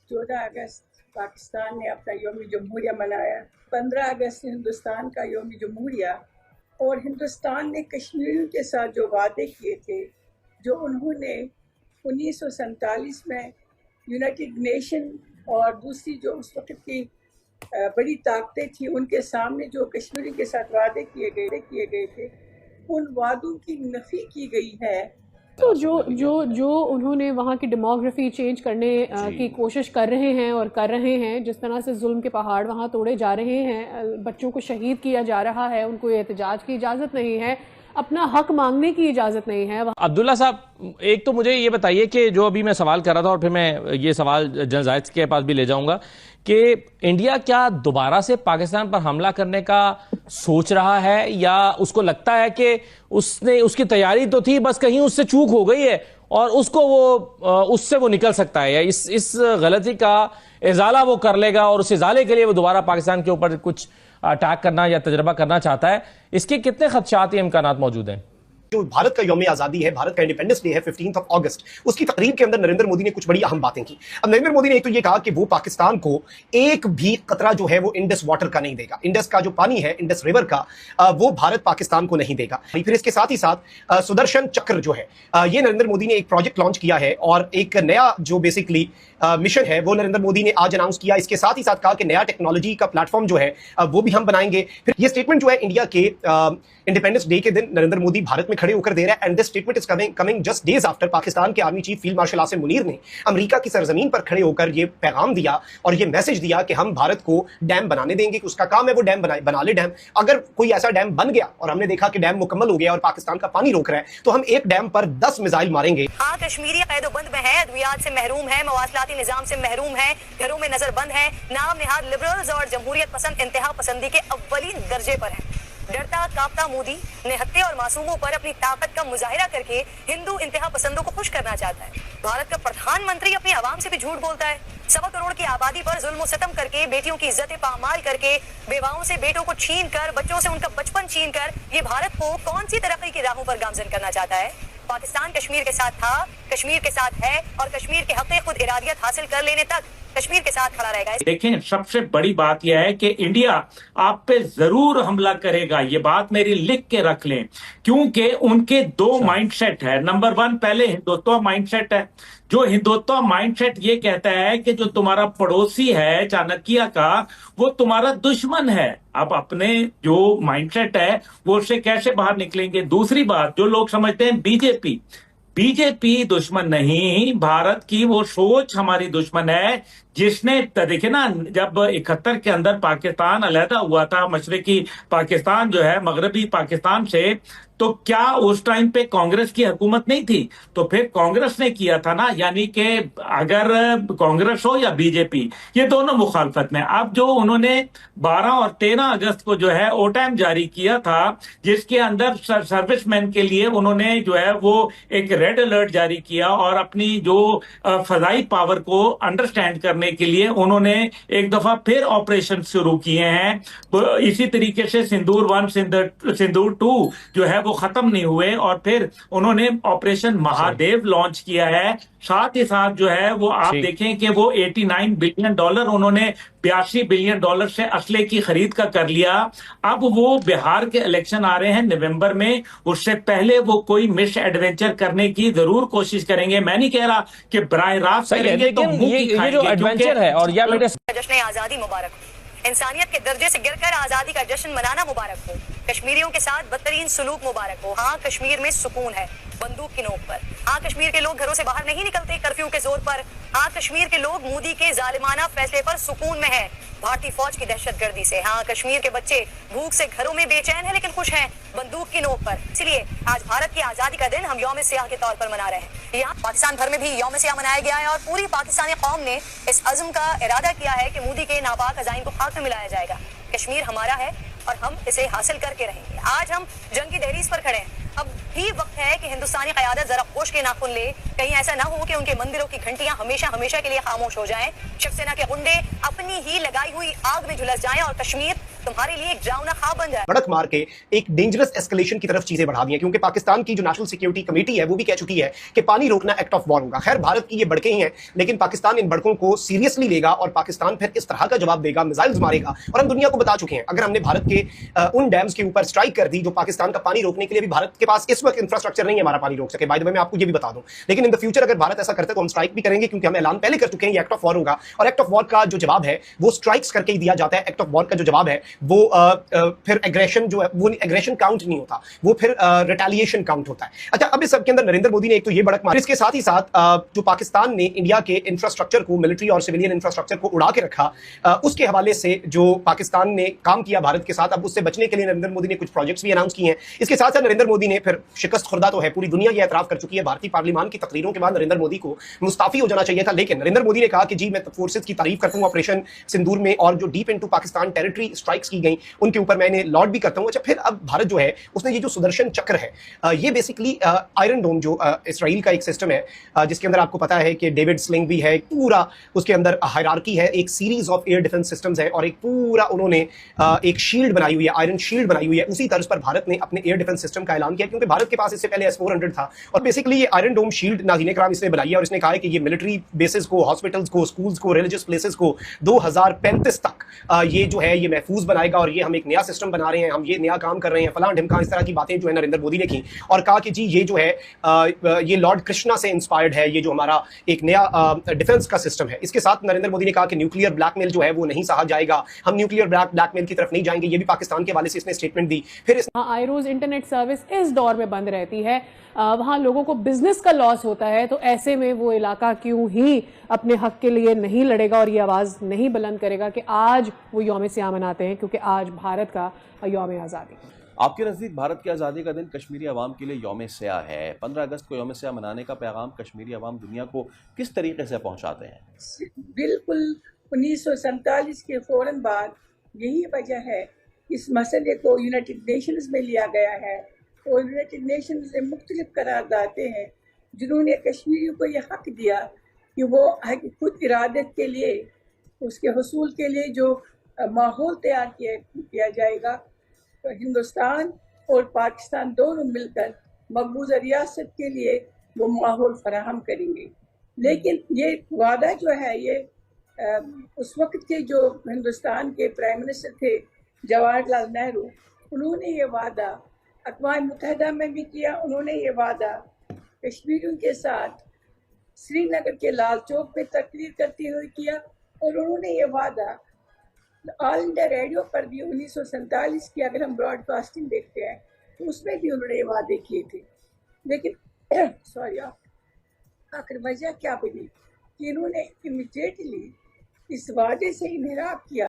14 अगस्त पाकिस्तान ने अपना यौम जमहूरिया मनाया, 15 अगस्त हिंदुस्तान का यौम जमहूरिया, और हिंदुस्तान ने कश्मीरियों के साथ जो वादे किए थे, जो उन्होंने 1947 में यूनाइटेड नेशन और दूसरी जो उस वक्त की बड़ी ताकतें थी उनके सामने जो कश्मीरियों के साथ वादे किए गए थे, उन वादों की नफी की गई है। तो जो उन्होंने वहाँ की डेमोग्राफी चेंज करने की कोशिश कर रहे हैं, जिस तरह से जुल्म के पहाड़ वहाँ तोड़े जा रहे हैं, बच्चों को शहीद किया जा रहा है, उनको एहतजाज की इजाज़त नहीं है, अपना हक मांगने की इजाज़त नहीं है। अब्दुल्ला साहब, एक तो मुझे ये बताइए कि जो अभी मैं सवाल कर रहा था और फिर मैं ये सवाल जनरल जायद के पास भी ले जाऊंगा कि इंडिया क्या दोबारा से पाकिस्तान पर हमला करने का सोच रहा है, या उसको लगता है कि उसकी तैयारी तो थी, बस कहीं उससे चूक हो गई है और उससे वो निकल सकता है, या इस गलती का इजाला वो कर लेगा और उस इजाले के लिए वो दोबारा पाकिस्तान के ऊपर कुछ अटैक करना या तजर्बा करना चाहता है? इसके कितने खदशात या इम्कानात मौजूद हैं? जो भारत का यौम आजादी है, भारत का इंडिपेंडेंस डे है 15 अगस्त, उसकी तकरीब के अंदर नरेंद्र मोदी ने कुछ बड़ी अहम बातें की। अब नरेंद्र मोदी ने एक तो ये कहा कि वो पाकिस्तान को एक भी कतरा जो है वो इंडस वाटर का नहीं देगा, इंडस का जो पानी है, इंडस रिवर का, वो भारत पाकिस्तान को नहीं देगा। फिर इसके साथ ही साथ सुदर्शन चक्र जो है, ये नरेंद्र मोदी ने एक प्रोजेक्ट लॉन्च किया है और एक नया जो बेसिकली मिशन है वो नरेंद्र मोदी ने आज अनाउंस किया। इसके साथ ही साथ कहा कि नया टेक्नोलॉजी का प्लेटफॉर्म जो है वो भी हम बनाएंगे। फिर ये स्टेटमेंट जो है इंडिया के इंडिपेंडेंस डे के दिन नरेंद्र मोदी भारत में खड़े होकर दे रहा है, and this statement is coming just days after Pakistan के army chief field marshal Asim Munir ने अमेरिका की सरजमीन पर खड़े होकर ये पैगाम दिया और ये मैसेज दिया कि हम भारत को डैम बनाने देंगे, कि उसका काम है वो डैम बना ले डैम। अगर कोई ऐसा डैम बन गया और हमने देखा कि डैम मुकम्मल हो गया और पाकिस्तान का पानी रोक रहा है, तो हम एक डैम पर 10 मिसाइल मारेंगे। हाँ, कश्मीरी कैदोबंद में है, अद्वियात से महरूम है, मवासलाती निजाम से महरूम है, घरों में नजर बंद है, नाम निहाद लिबरल्स और जमहूरियत पसंद इंतहा पसंदी के अव्वलीन दर्जे पर है। डरता कांपता मोदी निहत्थे और मासूमों पर अपनी ताकत का मुजाहिरा करके हिंदू इंतहा पसंदों को खुश करना चाहता है। भारत का प्रधानमंत्री अपनी आवाम से भी झूठ बोलता है। 1.25 करोड़ की आबादी पर जुल्म सितम करके, बेटियों की इज्जत पामाल करके, बेवाओं से बेटों को छीन कर, बच्चों से उनका बचपन छीन कर, ये भारत को कौन सी तरक्की की राहों पर गामजन करना चाहता है? पाकिस्तान कश्मीर के साथ था, कश्मीर के साथ है और कश्मीर के हक खुद इरादियत हासिल कर लेने तक कश्मीर के साथ खड़ा रहेगा। देखें, सबसे बड़ी बात यह है कि इंडिया आप पे जरूर हमला करेगा, ये बात मेरी लिख के रख लें, क्योंकि उनके दो माइंडसेट है। नंबर 1, पहले हिंदुत्व माइंडसेट है। जो हिंदुत्व माइंडसेट ये कहता है कि जो तुम्हारा पड़ोसी है चाणक्य का, वो तुम्हारा दुश्मन है। आप अपने जो माइंडसेट है वो उससे कैसे बाहर निकलेंगे? दूसरी बात, जो लोग समझते हैं बीजेपी दुश्मन नहीं, भारत की वो सोच हमारी दुश्मन है, जिसने देखिए ना, जब 71 के अंदर पाकिस्तान अलहदा हुआ था, मशरकी पाकिस्तान जो है मगरबी पाकिस्तान से, तो क्या उस टाइम पे कांग्रेस की हुकूमत नहीं थी? तो फिर कांग्रेस ने किया था ना, यानी कि अगर कांग्रेस हो या बीजेपी, ये दोनों मुखालफत में। अब जो उन्होंने 12 और 13 अगस्त को जो है ओटाइम जारी किया था, जिसके अंदर सर्विसमैन के लिए उन्होंने जो है वो एक रेड अलर्ट जारी किया और अपनी जो फजाई पावर को अंडरस्टैंड करने के लिए उन्होंने एक दफा फिर ऑपरेशन शुरू किए हैं। तो इसी तरीके से सिंदूर 1, सिंदूर 2 जो है वो खत्म नहीं हुए और फिर उन्होंने ऑपरेशन महादेव लॉन्च किया है। साथ ही साथ जो है वो आप देखें कि वो $89 बिलियन उन्होंने 82 बिलियन डॉलर से असले की खरीद का कर लिया। अब वो बिहार के इलेक्शन आ रहे हैं नवंबर में, उससे पहले वो कोई मिस एडवेंचर करने की जरूर कोशिश करेंगे। मैं नहीं कह रहा कि बराह रास्त करेंगे, तो ये जो एडवेंचर है, और या बेटे जश्न आजादी मुबारक हो, इंसानियत के दर्जे से गिरकर आजादी का जश्न मनाना मुबारक हो, कश्मीरियों के साथ बदतरीन सुलूक मुबारक हो। हाँ, कश्मीर में सुकून है बंदूक की नोक पर। हाँ, कश्मीर के लोग घरों से बाहर नहीं निकलते कर्फ्यू के जोर पर। हाँ, कश्मीर के लोग मोदी के जालिमाना फैसले पर सुकून में है भारतीय फौज की दहशतगर्दी से। हाँ, कश्मीर के बच्चे भूख से घरों में बेचैन है लेकिन खुश हैं बंदूक की नोक पर। इसलिए आज भारत की आजादी का दिन हम यौम सियाह के तौर पर मना रहे हैं। यहाँ पाकिस्तान भर में भी यौम सियाह मनाया गया है और पूरी पाकिस्तानी कौम ने इस अज़्म का इरादा किया है कि मोदी के नापाक अज़ाइम को खाक में मिलाया जाएगा। कश्मीर हमारा है और हम इसे हासिल करके रहेंगे। आज हम जंग की दहलीज पर खड़े हैं। अब भी वक्त है कि हिंदुस्तानी क़यादत जरा होश के नाखून ले, कहीं ऐसा ना हो कि उनके मंदिरों की घंटियां हमेशा हमेशा के लिए खामोश हो जाएं, शिवसेना के गुंडे अपनी ही लगाई हुई आग में झुलस जाएं और कश्मीर तुम्हारे लिए एक ड्रावना ख्वाब बन जाए। बढ़त मार के एक डेंजरस एस्केलेशन की तरफ चीजें बढ़ा दी हैं, क्योंकि पाकिस्तान की जो नेशनल सिक्योरिटी कमेटी है वो भी कह चुकी है कि पानी रोकना एक्ट ऑफ वॉर होगा। खैर भारत की ये बड़के ही हैं, लेकिन पाकिस्तान इन बड़कों को सीरियसली लेगा और पाकिस्तान फिर इस तरह का जवाब देगा, मिसाइल्स मारेगा। और हम दुनिया को बता चुके हैं, अगर हमने भारत के उन डैम्स के ऊपर स्ट्राइक कर दी जो पाकिस्तान का पानी रोकने के लिए भी भारत के पास इस वक्त इंफ्रास्ट्रक्चर नहीं है हमारा पानी रोक सके। बाय द वे मैं आपको ये भी बता दूं, लेकिन इन द फ्यूचर अगर भारत ऐसा करता है तो हम स्ट्राइक भी करेंगे, क्योंकि हम ऐलान पहले कर चुके हैं ये एक्ट ऑफ वॉर होगा। और एक्ट ऑफ वॉर का जो जवाब है वो स्ट्राइक्स करके ही दिया जाता है। एक्ट ऑफ वॉर का जो जवाब है वो फिर एग्रेशन जो है वो एग्रेशन काउंट नहीं होता, वो फिर रिटेलिएशन काउंट होता है। अच्छा, अब इस सब के अंदर नरेंद्र मोदी ने एक तो ये बड़क मारी, इसके साथ ही साथ जो पाकिस्तान ने इंडिया के इंफ्रास्ट्रक्चर को, मिलिट्री और सिविलियन इंफ्रास्ट्रक्चर को उड़ा के रखा, उसके हवाले से जो पाकिस्तान ने काम किया भारत के साथ, अब उससे बचने के लिए नरेंद्र मोदी ने कुछ प्रोजेक्ट्स भी अनाउंस किए हैं। इसके साथ साथ नरेंद्र मोदी ने फिर शिकस्त खुर्दा तो है, पूरी दुनिया ये एतराफ कर चुकी है, भारतीय पार्लियामान की तकरीरों के बाद नरेंद्र मोदी को मुस्ताफी हो जाना चाहिए था। लेकिन नरेंद्र मोदी ने कहा कि जी मैं फोर्सेस की तारीफ करता हूं ऑपरेशन सिंदूर में, और जो deep into Pakistan territory strikes की गई उनके ऊपर मैंने लॉर्ड भी करता हूं। अच्छा, फिर अब भारत जो है उसने ये जो सुदर्शन चक्र है, ये बेसिकली आयरन डोम जो इसराइल का एक सिस्टम है, जिसके अंदर आपको पता है कि डेविड स्लिंग भी है, पूरा उसके अंदर हायरार्की है, एक series of air defence systems है, और एक पूरा उन्होंने एक शील्ड बनाई हुई है, आयरन शील्ड बनाई हुई है। उसी तर्ज पर भारत ने अपने एयर डिफेंस सिस्टम का ऐलान किया, क्योंकि भारत के पास इससे पहले S-400 था। और बेसिकली ये आयरन डोम शील्ड नाज़रीन कराम इसने बनाई है, और इसने कहा है कि ये मिलिट्री बेसिस को, हॉस्पिटल्स को, स्कूल्स को, रिलीजियस प्लेसेस को 2035 तक ये जो है ये महफूज बनाएगा, और ये हम एक नया सिस्टम बना रहे हैं, हम ये नया काम कर रहे हैं, फलां ढिमका, इस तरह की बातें जो है नरेंद्र मोदी ने की। और कहा कि जी ये जो है ये लॉर्ड कृष्णा से इंस्पायर्ड है, ये जो हमारा एक नया डिफेंस का सिस्टम है। इसके साथ नरेंद्र मोदी ने कहा कि न्यूक्लियर ब्लैकमेल जो है वो नहीं सहा जाएगा, हम न्यूक्लियर ब्लैकमेल की तरफ नहीं जाएंगे, ये भी पाकिस्तान के हवाले से इसने स्टेटमेंट दी। फिर आईरोज इंटरनेट सर्विस इस दौर में बंद रहती है, वहाँ लोगों को बिजनेस का लॉस होता है, तो ऐसे में वो इलाका क्यों ही अपने हक के लिए नहीं लड़ेगा और ये आवाज़ नहीं बुलंद करेगा कि आज वो यौम सियाह मनाते हैं, क्योंकि आज भारत का यौम आज़ादी। आपके नज़दीक भारत की आज़ादी का दिन कश्मीरी अवाम के लिए यौम सियाह है। 15 अगस्त को यौम सियाह मनाने का पैगाम कश्मीरी अवाम दुनिया को किस तरीके से पहुँचाते हैं? बिल्कुल 1947 के फौरन बाद यही वजह है इस मसले को यूनाइटेड नेशंस में लिया गया है, और यूनाइटेड नेशंस से मुख्तलिफ करारदातें हैं जिन्होंने कश्मीरियों को यह हक दिया कि वो खुद इरादत के लिए, उसके हसूल के लिए जो माहौल तैयार किया जाएगा, तो हिंदुस्तान और पाकिस्तान दोनों मिलकर मकबूजा रियासत के लिए वो माहौल फराहम करेंगे। लेकिन ये वादा जो है ये उस वक्त के जो हिंदुस्तान के प्राइम मिनिस्टर थे जवाहरलाल नेहरू, उन्होंने ये वादा अक़वाम मुत्तहिदा में भी किया। उन्होंने ये वादा कश्मीरियों के साथ श्रीनगर के लाल चौक पे तकरीर करते हुए किया, और उन्होंने ये वादा ऑल इंडिया रेडियो पर भी 1947 की अगर हम ब्रॉडकास्टिंग देखते हैं तो उसमें भी उन्होंने ये वादे किए थे। लेकिन सॉरी आखिर वजह क्या बनी कि इन्होंने इमीडिएटली इस वादे से इनहराफ किया